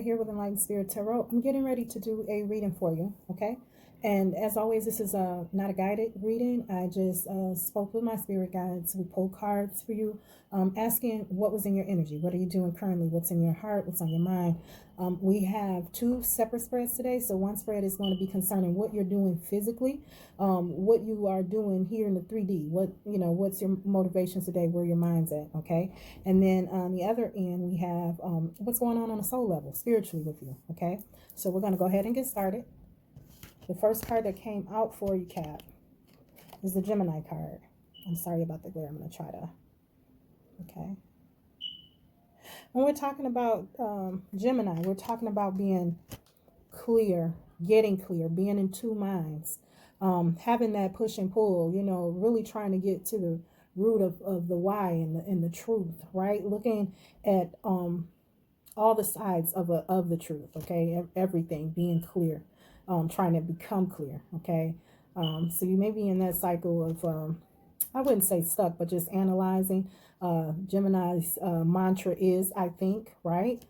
here with Enlightened Spirit Tarot. I'm getting ready to do a reading for you, okay? And as always, this is not a guided reading. I just spoke with my spirit guides. We pulled cards for you, asking what was in your energy. What are you doing currently? What's in your heart? What's on your mind? We have two separate spreads today. So one spread is going to be concerning what you're doing physically, what you are doing here in the 3D. What's your motivations today? Where your mind's at, okay? And then on the other end, we have what's going on a soul level, spiritually with you, okay? So we're going to go ahead and get started. The first card that came out for you, Cap, is the Gemini card. I'm sorry about the glare. I'm going to try to, okay. When we're talking about Gemini, we're talking about being clear, getting clear, being in two minds, having that push and pull, really trying to get to the root of the why and the truth, right? Looking at all the sides of the truth, okay? Everything, being clear. Trying to become clear, okay? So you may be in that cycle of, I wouldn't say stuck, but just analyzing. Gemini's mantra is, I think, right?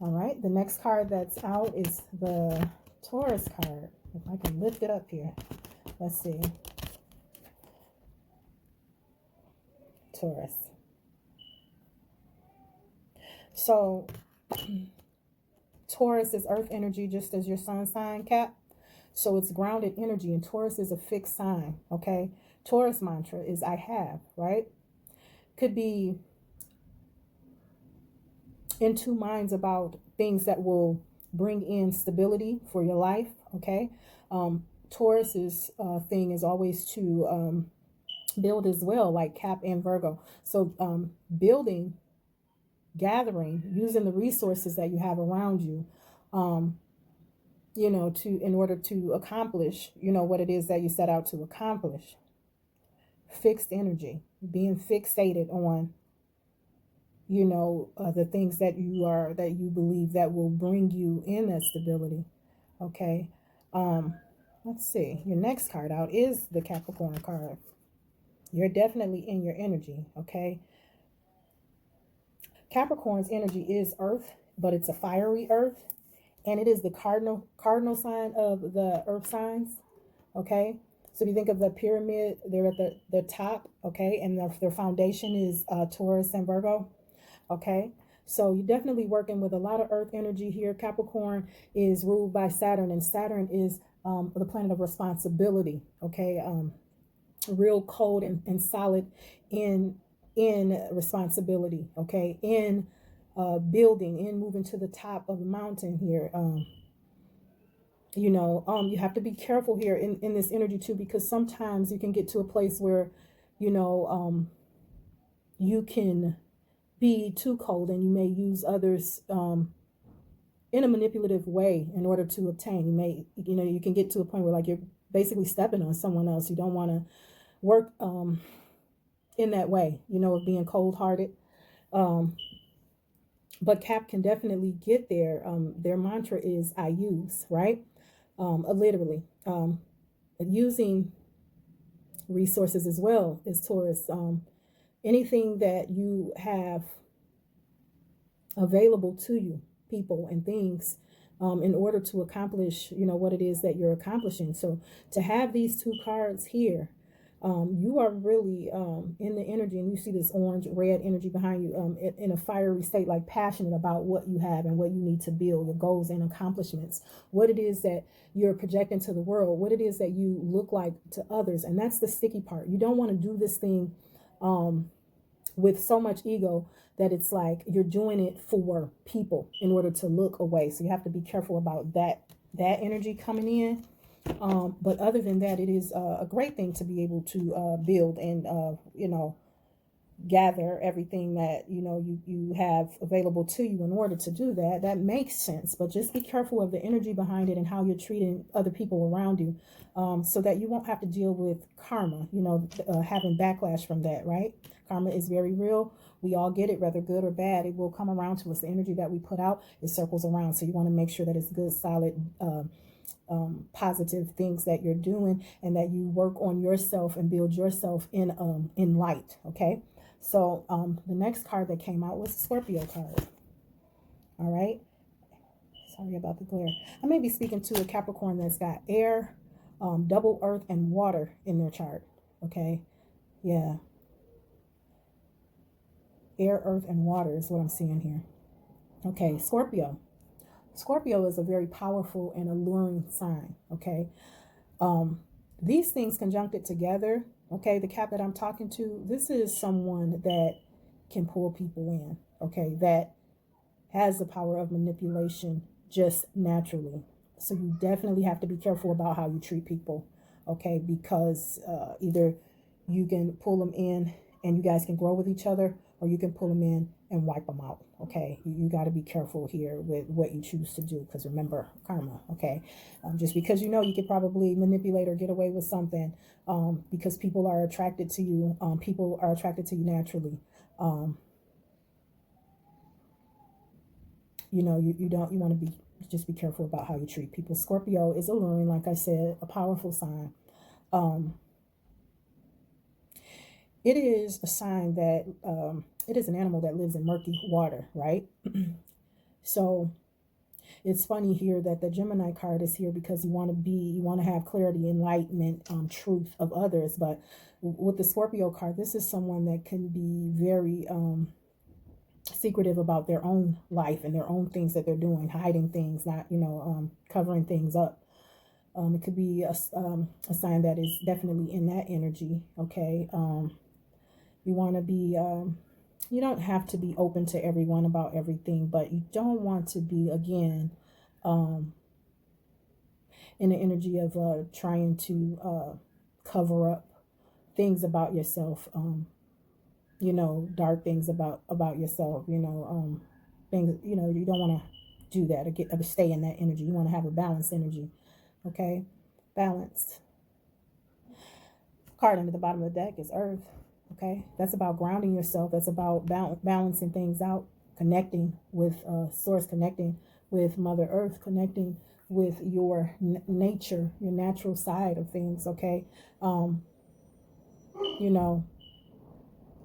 All right, the next card that's out is the Taurus card. If I can lift it up here. Let's see. Taurus. So, Taurus is earth energy, just as your sun sign, Cap. So it's grounded energy, and Taurus is a fixed sign, okay? Taurus mantra is I have, right? Could be in two minds about things that will bring in stability for your life, okay? Taurus's thing is always to build as well, like Cap and Virgo. So building, gathering, using the resources that you have around you, in order to accomplish, what it is that you set out to accomplish. Fixed energy, being fixated on, the things that you believe that will bring you in that stability. Okay. Let's see. Your next card out is the Capricorn card. You're definitely in your energy. Okay. Capricorn's energy is earth, but it's a fiery earth. And it is the cardinal sign of the earth signs, okay? So if you think of the pyramid, they're at the top, okay? And their foundation is Taurus and Virgo, okay? So you're definitely working with a lot of earth energy here. Capricorn is ruled by Saturn, and Saturn is the planet of responsibility, okay? Real cold and solid in responsibility, okay? In building, in moving to the top of the mountain here. You have to be careful here in this energy too, because sometimes you can get to a place where, you can be too cold, and you may use others in a manipulative way in order to obtain. You can get to a point where, like, you're basically stepping on someone else. You don't want to work in that way, of being cold-hearted. But Cap can definitely get there. Their mantra is I use, right? Literally. Using resources as well as Taurus. Anything that you have available to you, people and things, in order to accomplish, what it is that you're accomplishing. So to have these two cards here, you are really in the energy, and you see this orange red energy behind you, in a fiery state, like passionate about what you have and what you need to build, your goals and accomplishments, what it is that you're projecting to the world, what it is that you look like to others. And that's the sticky part. You don't want to do this thing with so much ego that it's like you're doing it for people in order to look away. So you have to be careful about that energy coming in. But other than that, it is a great thing to be able to build and, gather everything that, you have available to you in order to do that. That makes sense. But just be careful of the energy behind it and how you're treating other people around you, so that you won't have to deal with karma, having backlash from that, right? Karma is very real. We all get it, whether good or bad. It will come around to us. The energy that we put out, it circles around. So you want to make sure that it's good, solid, positive things that you're doing, and that you work on yourself and build yourself in light. Okay. So the next card that came out was the Scorpio card. All right. Sorry about the glare. I may be speaking to a Capricorn that's got air, double earth, and water in their chart. Okay. Yeah. Air, earth, and water is what I'm seeing here. Okay. Scorpio. Scorpio is a very powerful and alluring sign. Okay. These things conjuncted together. Okay. The Cap that I'm talking to, this is someone that can pull people in. Okay. That has the power of manipulation just naturally. So you definitely have to be careful about how you treat people, okay? Because either you can pull them in and you guys can grow with each other, or you can pull them in and wipe them out, okay? You got to be careful here with what you choose to do, because remember, karma, okay? Just because you know you could probably manipulate or get away with something, because people are attracted to you, people are attracted to you naturally. You know, you want to just be careful about how you treat people. Scorpio is alluring, like I said, a powerful sign. It is a sign that it is an animal that lives in murky water, right? So it's funny here that the Gemini card is here because you want to have clarity, enlightenment, truth of others. But with the Scorpio card, this is someone that can be very secretive about their own life and their own things that they're doing, hiding things, not, covering things up. It could be a sign that is definitely in that energy. Okay. You want to be, you don't have to be open to everyone about everything, but you don't want to be, again, in the energy of trying to cover up things about yourself. Dark things about yourself, things, you don't want to do that or stay in that energy. You want to have a balanced energy. Okay. Balanced. Card under the bottom of the deck is Earth. Okay. That's about grounding yourself. That's about balancing things out, connecting with source, connecting with Mother Earth, connecting with your nature, your natural side of things. Okay.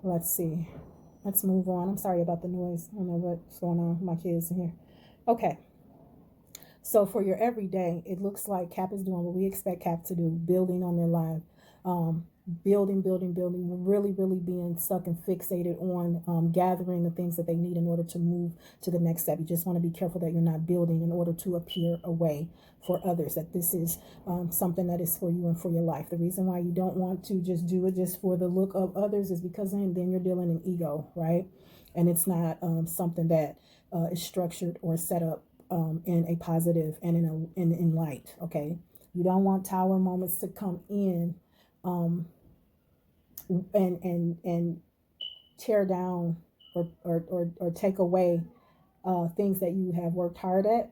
Let's see. Let's move on. I'm sorry about the noise. I don't know what's going on with my kids in here. Okay. So for your everyday, it looks like Cap is doing what we expect Cap to do, building on their life. Building, really being stuck and fixated on gathering the things that they need in order to move to the next step. You just want to be careful that you're not building in order to appear a way for others, that this is something that is for you and for your life. The reason why you don't want to just do it just for the look of others is because then you're dealing in ego, right? And it's not something that is structured or set up in a positive and in light, okay? You don't want tower moments to come in and tear down or take away things that you have worked hard at.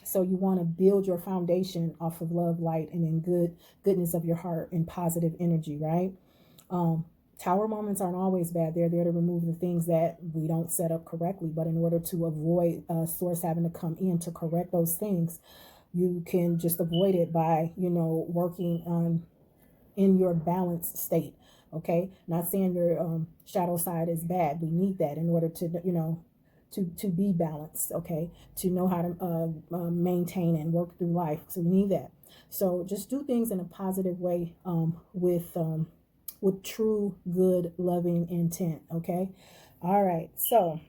So you want to build your foundation off of love, light, and in goodness of your heart and positive energy, right? Tower moments aren't always bad. They're there to remove the things that we don't set up correctly. But in order to avoid source having to come in to correct those things, you can just avoid it by, working on in your balanced state. Okay. Not saying your shadow side is bad. We need that in order to, to be balanced. Okay. To know how to maintain and work through life. So we need that. So just do things in a positive way with true, good, loving intent. Okay. All right. So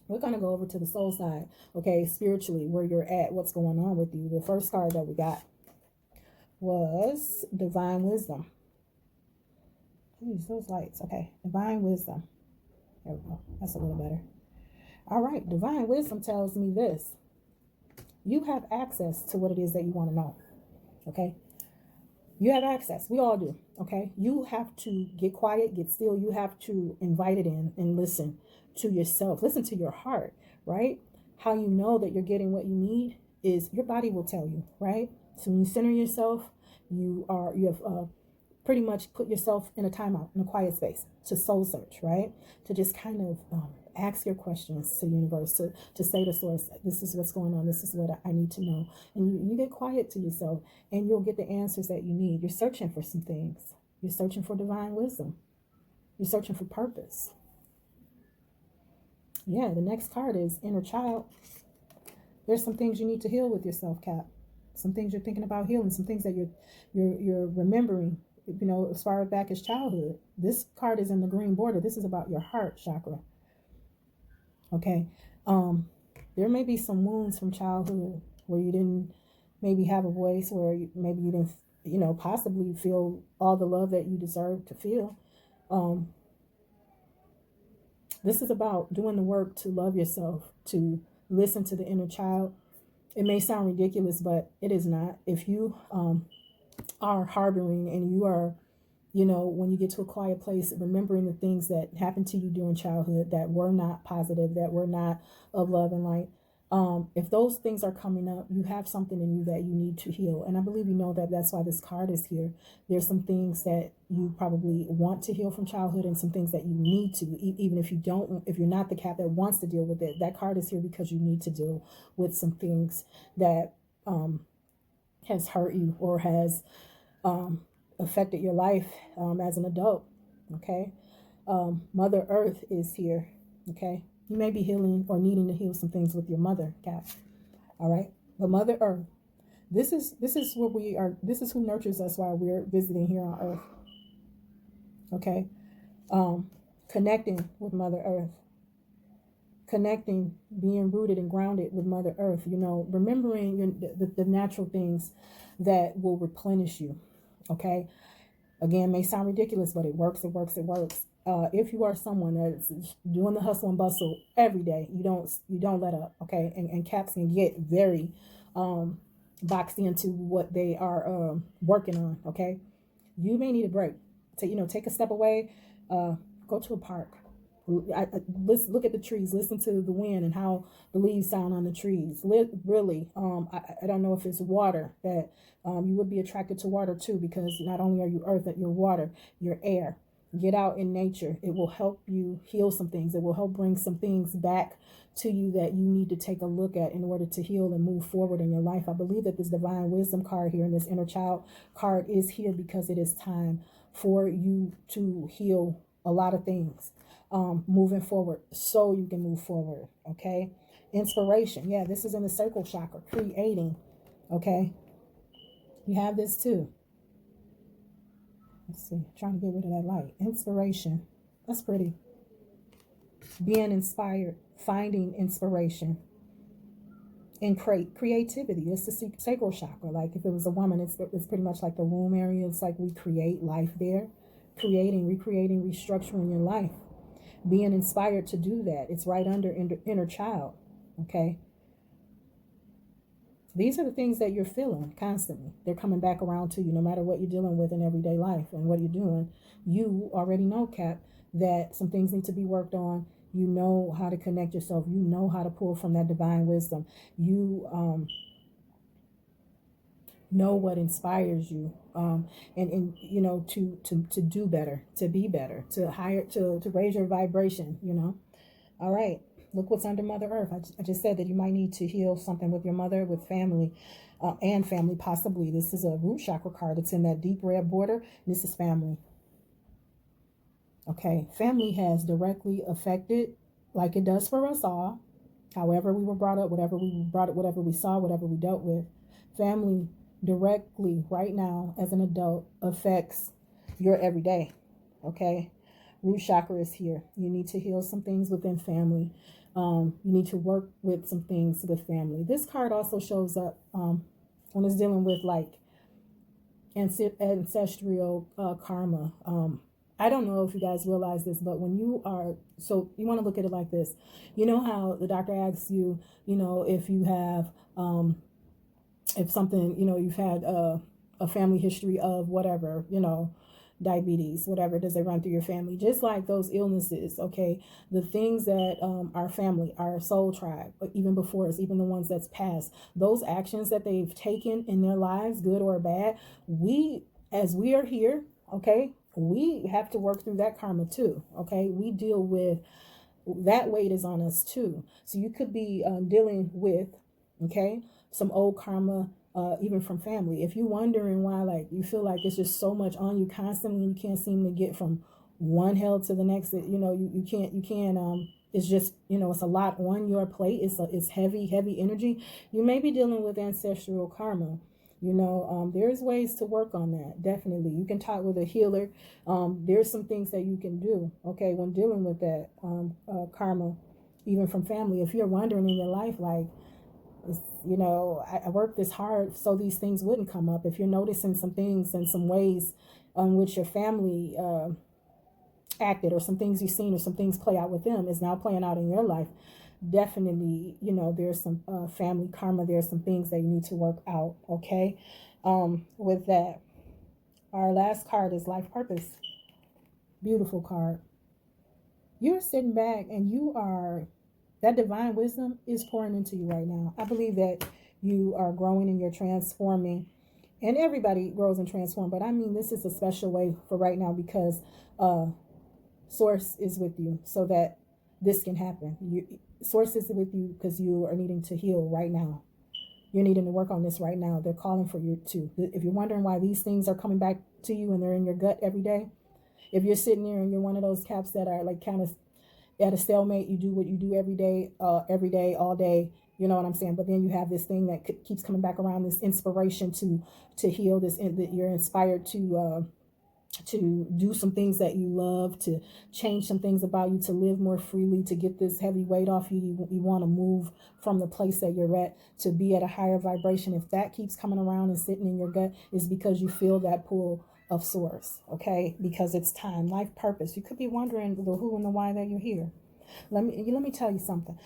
we're going to go over to the soul side. Okay. Spiritually, where you're at, what's going on with you. The first card that we got was Divine Wisdom. Use those lights. Okay. Divine Wisdom. There we go. That's a little better. All right. Divine Wisdom tells me this. You have access to what it is that you want to know. Okay. You have access. We all do. Okay. You have to get quiet, get still. You have to invite it in and listen to yourself. Listen to your heart, right? How you know that you're getting what you need is your body will tell you, right? So when you center yourself, you have pretty much put yourself in a timeout, in a quiet space to soul search, right? To just kind of ask your questions to the universe, to say to source, this is what's going on. This is what I need to know. And you get quiet to yourself and you'll get the answers that you need. You're searching for some things. You're searching for divine wisdom. You're searching for purpose. Yeah, the next card is Inner Child. There's some things you need to heal with yourself, Cap. Some things you're thinking about healing, some things that you're remembering, as far back as childhood. This card is in the green border. This is about your heart chakra. Okay. There may be some wounds from childhood where you didn't maybe have a voice, where maybe you didn't, possibly feel all the love that you deserve to feel. This is about doing the work to love yourself, to listen to the inner child. It may sound ridiculous, but it is not. If you are harboring and you are, when you get to a quiet place, remembering the things that happened to you during childhood that were not positive, that were not of love and light, if those things are coming up, you have something in you that you need to heal. And I believe that that's why this card is here. There's some things that you probably want to heal from childhood, and some things that you need to, even if you're not the Cap that wants to deal with it. That card is here because you need to deal with some things that has hurt you or has affected your life as an adult. Okay. Mother Earth is here. Okay. You may be healing or needing to heal some things with your mother, Cap. All right. But Mother Earth, this is what we are. This is who nurtures us while we're visiting here on Earth. Okay. Connecting with Mother Earth. Connecting, being rooted and grounded with Mother Earth. Remembering the natural things that will replenish you. Okay. Again, may sound ridiculous, but it works. It works. It works. If you are someone that's doing the hustle and bustle every day, you don't let up, okay? And Caps can get very boxed into what they are working on, okay? You may need a break. Take a step away. Go to a park. Look at the trees. Listen to the wind and how the leaves sound on the trees. Really, I don't know if it's water that you would be attracted to water too, because not only are you earth, but you're water, you're air. Get out in nature. It will help you heal some things. It will help bring some things back to you that you need to take a look at in order to heal and move forward in your life. I believe that this divine wisdom card here and this inner child card is here because it is time for you to heal a lot of things moving forward, so you can move forward. Okay. Inspiration. Yeah, this is in the sacral chakra, creating. Okay. You have this too. Let's see, trying to get rid of that light. Inspiration. That's pretty. Being inspired, finding inspiration. And creativity. It's the sacral chakra. Like if it was a woman, it's pretty much like the womb area. It's like we create life there. Creating, recreating, restructuring your life. Being inspired to do that. It's right under inner child. Okay. These are the things that you're feeling constantly. They're coming back around to you no matter what you're dealing with in everyday life and what you're doing. You already know, Cap, that some things need to be worked on. You know how to connect yourself. You know how to pull from that divine wisdom. You know what inspires you, and to do better, to be better, to raise your vibration. All right. Look what's under Mother Earth. I just said that you might need to heal something with your mother, with family, and family possibly. This is a root chakra card. It's in that deep red border. This is family. Okay, family has directly affected, like it does for us all. However we were brought up, whatever we saw, whatever we dealt with. Family directly right now as an adult affects your everyday. Okay. Root chakra is here. You need to heal some things within family. You need to work with some things with family. This card also shows up when it's dealing with like ancestral karma. I don't know if you guys realize this, but when you want to look at it like this. You know how the doctor asks you, if you have, if something, you've had a family history of whatever, diabetes, whatever, does it run through your family? Just like those illnesses, okay, the things that our family, our soul tribe, even before us, even the ones that's passed, those actions that they've taken in their lives, good or bad, as we are here, okay, we have to work through that karma too, okay? We deal with, that weight is on us too. So you could be dealing with, okay, some old karma, even from family. If you're wondering why, like, you feel like it's just so much on you constantly, you can't seem to get from one hell to the next, that you can't It's just, you know, it's a lot on your plate. It's heavy, heavy energy. You may be dealing with ancestral karma. You know, there's ways to work on that. Definitely. You can talk with a healer. There's some things that you can do, okay, when dealing with that karma, even from family. If you're wondering in your life, like, you know, I worked this hard so these things wouldn't come up. If you're noticing some things and some ways on which your family acted, or some things you've seen, or some things play out with them is now playing out in your life, definitely, you know, there's some family karma. There's some things that you need to work out, okay? With that, our last card is life purpose. Beautiful card. You're sitting back and that divine wisdom is pouring into you right now. I believe that you are growing and you're transforming, and everybody grows and transforms, but I mean, this is a special way for right now, because Source is with you so that this can happen. Source is with you because you are needing to heal right now. You're needing to work on this right now. They're calling for you too. If you're wondering why these things are coming back to you and they're in your gut every day, if you're sitting there and you're one of those caps that are like kind of at a stalemate, you do what you do every day, all day, you know what I'm saying? But then you have this thing that keeps coming back around, this inspiration to heal, that you're inspired to do some things that you love, to change some things about you, to live more freely, to get this heavy weight off you. You want to move from the place that you're at to be at a higher vibration. If that keeps coming around and sitting in your gut, is because you feel that pull of Source, okay? Because it's time. Life purpose. You could be wondering the who and the why that you're here. Let me tell you something.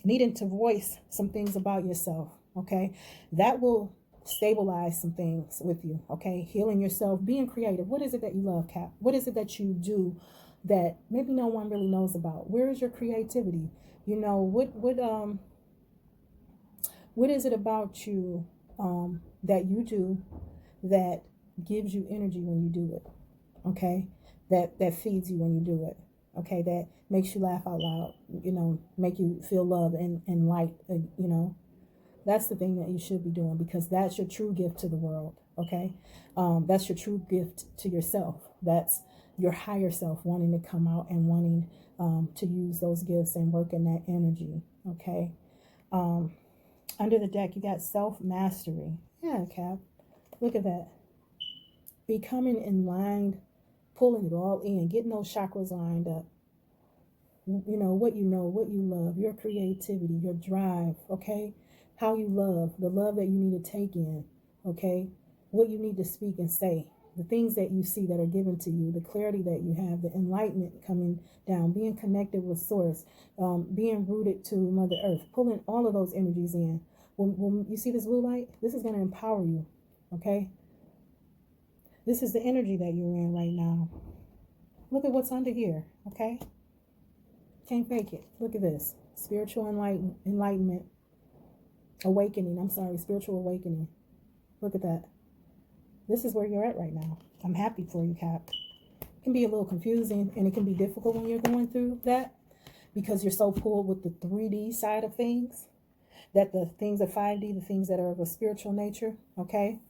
Needing to voice some things about yourself, okay? That will stabilize some things with you, okay? Healing yourself, being creative. What is it that you love, Cap? What is it that you do that maybe no one really knows about? Where is your creativity? You know, what is it about you that you do that gives you energy when you do it, okay? That feeds you when you do it, okay? That makes you laugh out loud, you know, make you feel love and light, you know? That's the thing that you should be doing, because that's your true gift to the world, okay? That's your true gift to yourself. That's your higher self wanting to come out and wanting to use those gifts and work in that energy, okay? Under the deck, you got self-mastery. Yeah, Cap. Look at that. Becoming enlightened, pulling it all in, getting those chakras lined up. You know, what you love, your creativity, your drive, okay? How you love, the love that you need to take in, okay? What you need to speak and say, the things that you see that are given to you, the clarity that you have, the enlightenment coming down, being connected with Source, being rooted to Mother Earth, pulling all of those energies in. When you see this blue light, this is going to empower you, okay? This is the energy that you're in right now. Look at what's under here, okay? Can't fake it. Look at this. Spiritual enlightenment. Spiritual awakening. Look at that. This is where you're at right now. I'm happy for you, Cap. It can be a little confusing, and it can be difficult when you're going through that, because you're so pulled with the 3D side of things, that the things of 5D, the things that are of a spiritual nature, okay,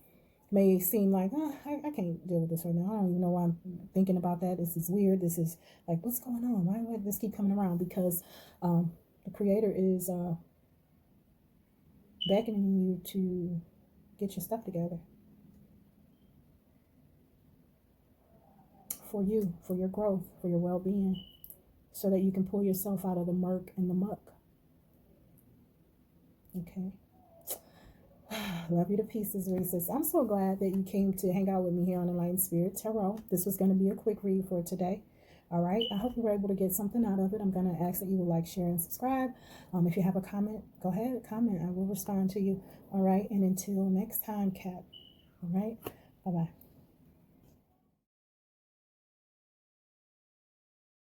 may seem like, I can't deal with this right now. I don't even know why I'm thinking about that. This is weird. This is like, what's going on? Why would this keep coming around? Because the Creator is beckoning you to get your stuff together. For you, for your growth, for your well-being, so that you can pull yourself out of the murk and the muck. Okay. Love you to pieces, Reese's. I'm so glad that you came to hang out with me here on Enlightened Spirit Tarot. This was going to be a quick read for today. All right. I hope you were able to get something out of it. I'm going to ask that you will like, share, and subscribe. If you have a comment, go ahead, comment. I will respond to you. All right. And until next time, Cap. All right. Bye-bye.